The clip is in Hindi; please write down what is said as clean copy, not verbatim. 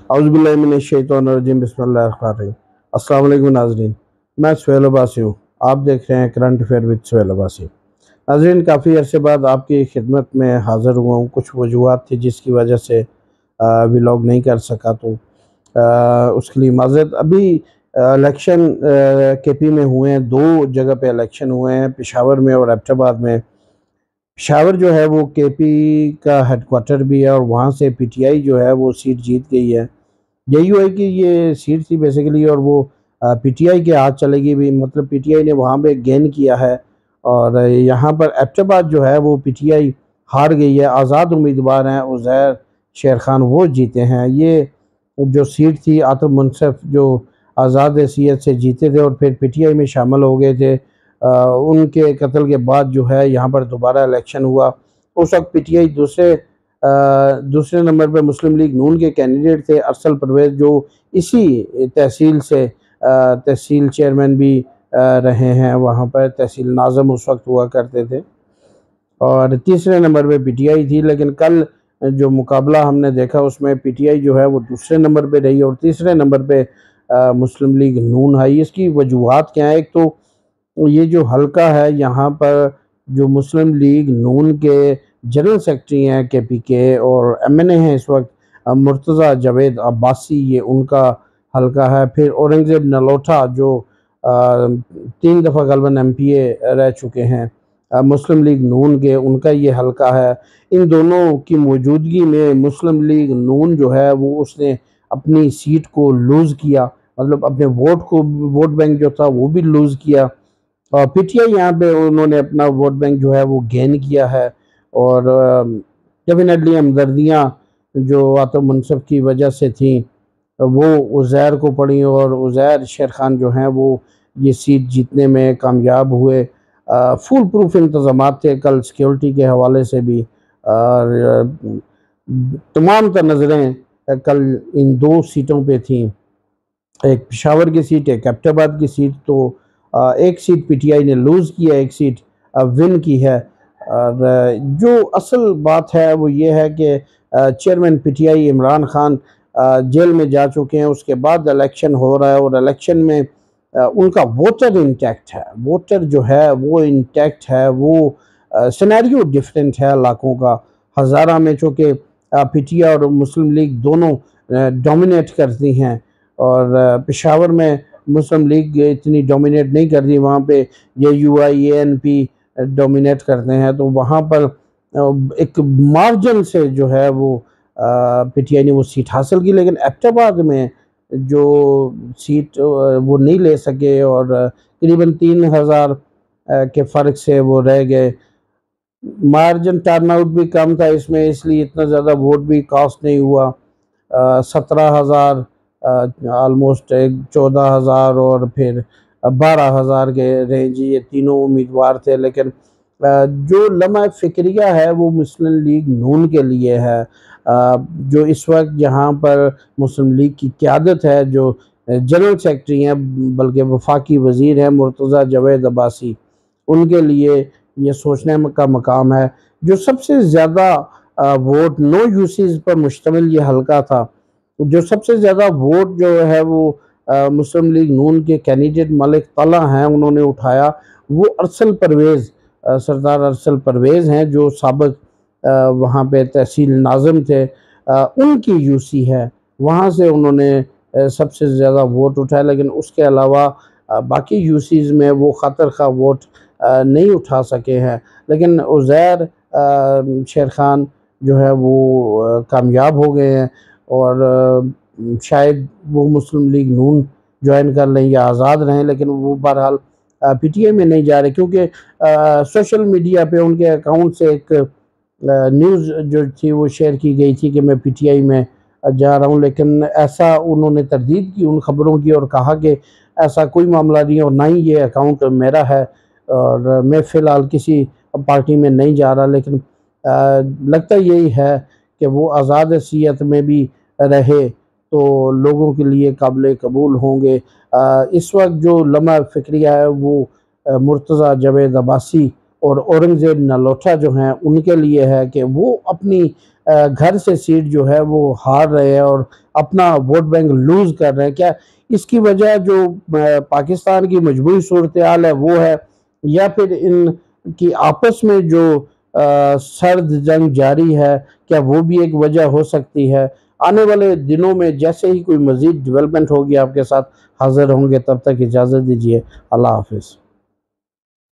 औज़ुबिल्लाहिमिनश्शैतानिर्रजीम बिस्मिल्लाहिर्रहमानिर्रहीम। अस्सलाम वालेकुम नाज़रीन, मैं सुहेल अब्बासी हूँ। आप देख रहे हैं current affair with Suhail Abbasi. नाज़रीन, काफ़ी अरसे बाद आपकी खिदमत में हाज़िर हुआ हूँ। कुछ वजूहात थी जिसकी वजह से व्लॉग नहीं कर सका, तो उसके लिए माज़रत। अभी इलेक्शन केपी में हुए हैं, 2 जगह पे इलेक्शन हुए हैं, पेशावर में और एबटाबाद में। पेशावर जो है वो केपी का हेडक्वार्टर भी है और वहाँ से पीटीआई जो है वो सीट जीत गई है। यही हुआ है कि ये सीट थी बेसिकली, और वो पीटीआई के हाथ चलेगी भी, मतलब पीटीआई ने वहाँ पे गेन किया है। और यहाँ पर एबटाबाद जो है वो पीटीआई हार गई है। आज़ाद उम्मीदवार हैं उज़ैर शेर खान, वो जीते हैं। ये जो सीट थी आतिफ मुंसफ जो आज़ाद हैसियत से जीते थे और फिर पीटीआई में शामिल हो गए थे, उनके कत्ल के बाद जो है यहाँ पर दोबारा इलेक्शन हुआ। उस वक्त पीटीआई दूसरे नंबर पे मुस्लिम लीग नून के कैंडिडेट थे अरसल परवेज़, जो इसी तहसील से तहसील चेयरमैन भी रहे हैं। वहाँ पर तहसील नाज़म उस वक्त हुआ करते थे। और तीसरे नंबर पे पीटीआई थी, लेकिन कल जो मुकाबला हमने देखा उसमें पीटीआई जो है वो दूसरे नंबर पे रही और तीसरे नंबर पे मुस्लिम लीग नून आई। इसकी वजूहात क्या है? एक तो ये जो हल्का है यहाँ पर, जो मुस्लिम लीग नून के जनरल सेक्रेटरी हैं केपी के और एमएनए हैं इस वक्त मुर्तज़ा जावेद अब्बासी, ये उनका हल्का है। फिर औरंगज़ेब नलोटा जो 3 दफ़ा गलबन एमपीए रह चुके हैं मुस्लिम लीग नून के, उनका ये हल्का है। इन दोनों की मौजूदगी में मुस्लिम लीग नून जो है वो उसने अपनी सीट को लूज़ किया, मतलब अपने वोट बैंक जो था वो भी लूज़ किया। और पीटीआई यहाँ पे उन्होंने अपना वोट बैंक जो है वो गेन किया है। और डेफिनेटली हमदर्दियाँ जो आतिफ मुंसफ की वजह से थी वो उज़ैर को पड़ी और उज़ैर शेर खान जो हैं वो ये सीट जीतने में कामयाब हुए। फुल प्रूफ इंतज़ामात थे कल सिक्योरिटी के हवाले से भी, और तमाम तर नज़रें कल इन 2 सीटों पे थीं, एक पेशावर की सीट, एक एबटाबाद की सीट। तो एक सीट पीटीआई ने लूज़ किया, एक सीट विन की है। और जो असल बात है वो ये है कि chairman PTI Imran Khan jail में जा चुके हैं। उसके बाद इलेक्शन हो रहा है और इलेक्शन में उनका वोटर इंटैक्ट है, वोटर जो है वो इंटैक्ट है। वो सिनेरियो डिफरेंट है इलाकों का। हज़ारा में चूँकि पीटीआई और मुस्लिम लीग दोनों डोमिनेट करती हैं, और पेशावर में मुस्लिम लीग इतनी डोमिनेट नहीं करती, वहाँ पे ये यूआईएएनपी डोमिनेट करते हैं। तो वहाँ पर एक मार्जिन से जो है वो पीटीआई ने वो सीट हासिल की, लेकिन एबटाबाद में जो सीट वो नहीं ले सके और करीबन 3000 के फ़र्क से वो रह गए। मार्जिन टर्नआउट भी कम था इसमें, इसलिए इतना ज़्यादा वोट भी कास्ट नहीं हुआ। 17,000 ऑलमोस्ट एक 14,000 और फिर 12,000 के रेंज, ये तीनों उम्मीदवार थे। लेकिन जो लम्हा फ़िक्रिया है वो मुस्लिम लीग नून के लिए है। जो इस वक्त जहाँ पर मुस्लिम लीग की क़यादत है, जो जनरल सेक्रेटरी हैं बल्कि वफाकी वज़ीर हैं मुर्तज़ा जावेद अब्बासी, उनके लिए ये सोचने का मकाम है। जो सबसे ज़्यादा वोट नो यूसेज पर मुश्तमिल ये हल्का था, जो सबसे ज़्यादा वोट जो है वो मुस्लिम लीग नून के कैंडिडेट मलिक तला हैं उन्होंने उठाया, वो अरसल परवेज़ सरदार अरसल परवेज़ हैं, जो साबिक़ वहाँ पे तहसील नाज़िम थे। उनकी यूसी है, वहाँ से उन्होंने सबसे ज़्यादा वोट उठाया। लेकिन उसके अलावा बाकी यूसीज़ में वो खतर खा वोट नहीं उठा सके हैं। लेकिन उज़ैर शेर खान जो है वो कामयाब हो गए हैं और शायद वो मुस्लिम लीग नून ज्वाइन कर लें या आज़ाद रहें, लेकिन वो बहरहाल पीटीआई में नहीं जा रहे, क्योंकि सोशल मीडिया पे उनके अकाउंट से एक न्यूज़ जो थी वो शेयर की गई थी कि मैं पीटीआई में जा रहा हूँ, लेकिन ऐसा उन्होंने तरदीद की उन खबरों की और कहा कि ऐसा कोई मामला नहीं है और ना ही ये अकाउंट मेरा है और मैं फ़िलहाल किसी पार्टी में नहीं जा रहा। लेकिन लगता यही है कि वो आज़ाद हैसियत में भी रहे तो लोगों के लिए काबिल कबूल होंगे। इस वक्त जो लम्हा फ़िक्रिया है वो मुर्तज़ा जावेद अब्बासी और औरंगज़ेब नलोटा जो हैं उनके लिए है कि वो अपनी घर से सीट जो है वो हार रहे हैं और अपना वोट बैंक लूज़ कर रहे हैं। क्या इसकी वजह जो पाकिस्तान की मजबूरी सूरत हाल है वो है, या फिर इनकी आपस में जो सर्द जंग जारी है, क्या वो भी एक वजह हो सकती है? आने वाले दिनों में जैसे ही कोई मज़ीद डेवलपमेंट होगी आपके साथ हाज़िर होंगे, तब तक इजाज़त दीजिए। अल्लाह हाफ़िज़।